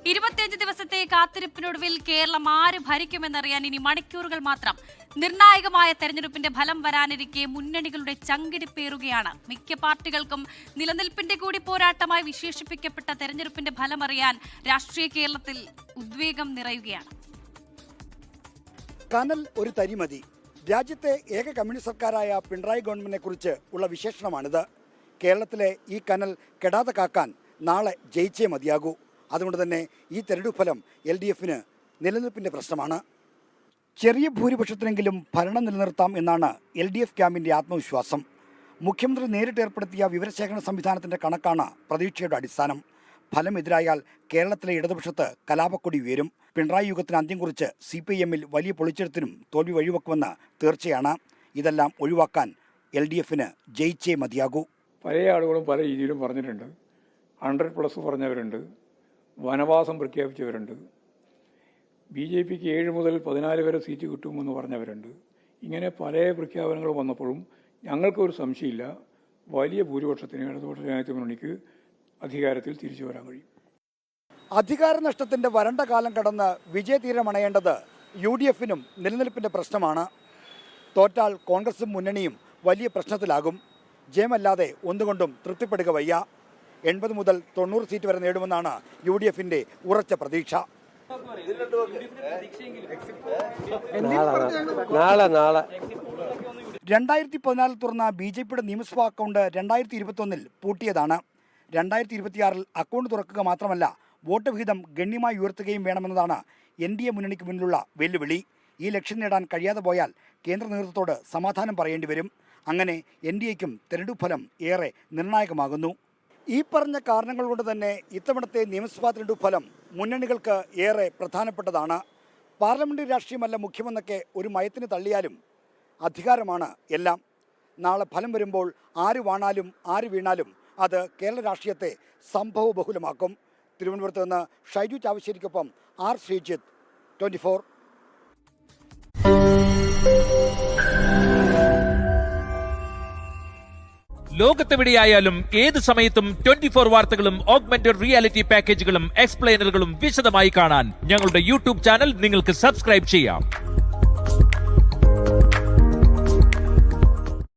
25 ദിവസത്തെ കാത്തിരിപ്പിനൊടുവിൽ കേരളം ആര് ഭരിക്കുമെന്നറിയാൻ ഇനി മണിക്കൂറുകൾ മാത്രം. നിർണായകമായ തെരഞ്ഞെടുപ്പിന്റെ ഫലം വരാനിരിക്കെ മുന്നണികളുടെ ചങ്കിടിപ്പേറുകയാണ്. മിക്ക പാർട്ടികൾക്കും നിലനിൽപ്പിന്റെ കൂടി പോരാട്ടമായി വിശേഷിപ്പിക്കപ്പെട്ട തെരഞ്ഞെടുപ്പിന്റെ ഫലം അറിയാൻ രാഷ്ട്രീയ കേരളത്തിൽ ഉദ്വേഗം നിറയുകയാണ്. കനൽ ഒരു തരിമതി. രാജ്യത്തെ ഏക കമ്മ്യൂണിസ്റ്റ് സർക്കാരായ പിണറായി ഗവൺമെന്റിനെ കുറിച്ച് ഉള്ള വിശേഷണമാണിത്. കേരളത്തിലെ ഈ കനൽ കെടാതെ കാക്കാൻ നാളെ ജയിച്ചേ മതിയാകൂ. അതുകൊണ്ട് തന്നെ ഈ തെരഞ്ഞെടുപ്പ് ഫലം LDFന് നിലനിൽപ്പിൻ്റെ പ്രശ്നമാണ്. ചെറിയ ഭൂരിപക്ഷത്തിനെങ്കിലും ഭരണം നിലനിർത്താം എന്നാണ് LDF ക്യാമ്പിൻ്റെ ആത്മവിശ്വാസം. മുഖ്യമന്ത്രി നേരിട്ട് ഏർപ്പെടുത്തിയ വിവരശേഖരണ സംവിധാനത്തിൻ്റെ കണക്കാണ് പ്രതീക്ഷയുടെ അടിസ്ഥാനം. ഫലം എതിരായാൽ കേരളത്തിലെ ഇടതുപക്ഷത്ത് കലാപക്കൊടി ഉയരും. പിണറായി യുഗത്തിന് അന്ത്യം കുറിച്ച് CPIMൽ വലിയ പൊളിച്ചെഴുത്തിനും തോൽവി വഴിവെക്കുമെന്ന് തീർച്ചയാണ്. ഇതെല്ലാം ഒഴിവാക്കാൻ LDFന് ജയിച്ചേ മതിയാകൂ. പല ആളുകളും പല രീതിയിലും പറഞ്ഞിട്ടുണ്ട്. 100+ പറഞ്ഞവരുണ്ട്, വനവാസം പ്രഖ്യാപിച്ചവരുണ്ട്, BJPക്ക് 7 മുതൽ 14 വരെ സീറ്റ് കിട്ടുമെന്ന് പറഞ്ഞവരുണ്ട്. ഇങ്ങനെ പല പ്രഖ്യാപനങ്ങൾ വന്നപ്പോഴും ഞങ്ങൾക്കൊരു സംശയമില്ല, വലിയ ഭൂരിപക്ഷത്തിന് ഇടതുപക്ഷ ജനാധിപത്യ മുന്നണിക്ക് അധികാരത്തിൽ തിരിച്ചു വരാൻ കഴിയും. അധികാര നഷ്ടത്തിൻ്റെ വരണ്ട കാലം കടന്ന് വിജയതീരമണയേണ്ടത് UDFനും നിലനിൽപ്പിൻ്റെ പ്രശ്നമാണ്. തോറ്റാൽ കോൺഗ്രസും മുന്നണിയും വലിയ പ്രശ്നത്തിലാകും. ജയമല്ലാതെ ഒന്നുകൊണ്ടും തൃപ്തിപ്പെടുക വയ്യ. 80 മുതൽ 90 സീറ്റ് വരെ നേടുമെന്നാണ് UDFന്റെ ഉറച്ച പ്രതീക്ഷ. 2014 തുറന്ന BJPയുടെ നിയമസഭാ അക്കൗണ്ട് 2021 പൂട്ടിയതാണ്. 2026 അക്കൗണ്ട് തുറക്കുക മാത്രമല്ല, വോട്ട് വിഹിതം ഗണ്യമായി ഉയർത്തുകയും വേണമെന്നതാണ് NDA മുന്നണിക്ക് മുന്നിലുള്ള വെല്ലുവിളി. ഈ ലക്ഷ്യം നേടാൻ കഴിയാതെ പോയാൽ കേന്ദ്ര നേതൃത്വത്തോട് സമാധാനം പറയേണ്ടി വരും. അങ്ങനെ NDAയ്ക്കും തെരഞ്ഞെടുപ്പ് ഫലം ഏറെ നിർണായകമാകുന്നു. ഈ പറഞ്ഞ കാരണങ്ങൾ കൊണ്ട് തന്നെ ഇത്തവണത്തെ നിയമസഭാ തെരഞ്ഞെടുപ്പ് ഫലം മുന്നണികൾക്ക് ഏറെ പ്രധാനപ്പെട്ടതാണ്. പാർലമെന്ററി രാഷ്ട്രീയമല്ല മുഖ്യമെന്നൊക്കെ ഒരു മയത്തിന് തള്ളിയാലും അധികാരമാണ് എല്ലാം. നാളെ ഫലം വരുമ്പോൾ ആര് വാണാലും ആര് വീണാലും അത് കേരള രാഷ്ട്രീയത്തെ സംഭവബഹുലമാക്കും. തിരുവനന്തപുരത്ത് നിന്ന് ഷൈജു ചാവശ്ശേരിക്കൊപ്പം R. ശ്രീജിത്ത്, 24. ലോകത്തെവിടെയായാലും ഏത് സമയത്തും 24 വാർത്തകളും ഓഗ്മെന്റഡ് റിയാലിറ്റി പാക്കേജുകളും എക്സ്പ്ലെയിനറുകളും വിശദമായി കാണാൻ ഞങ്ങളുടെ YouTube ചാനൽ നിങ്ങൾക്ക് സബ്സ്ക്രൈബ് ചെയ്യാം.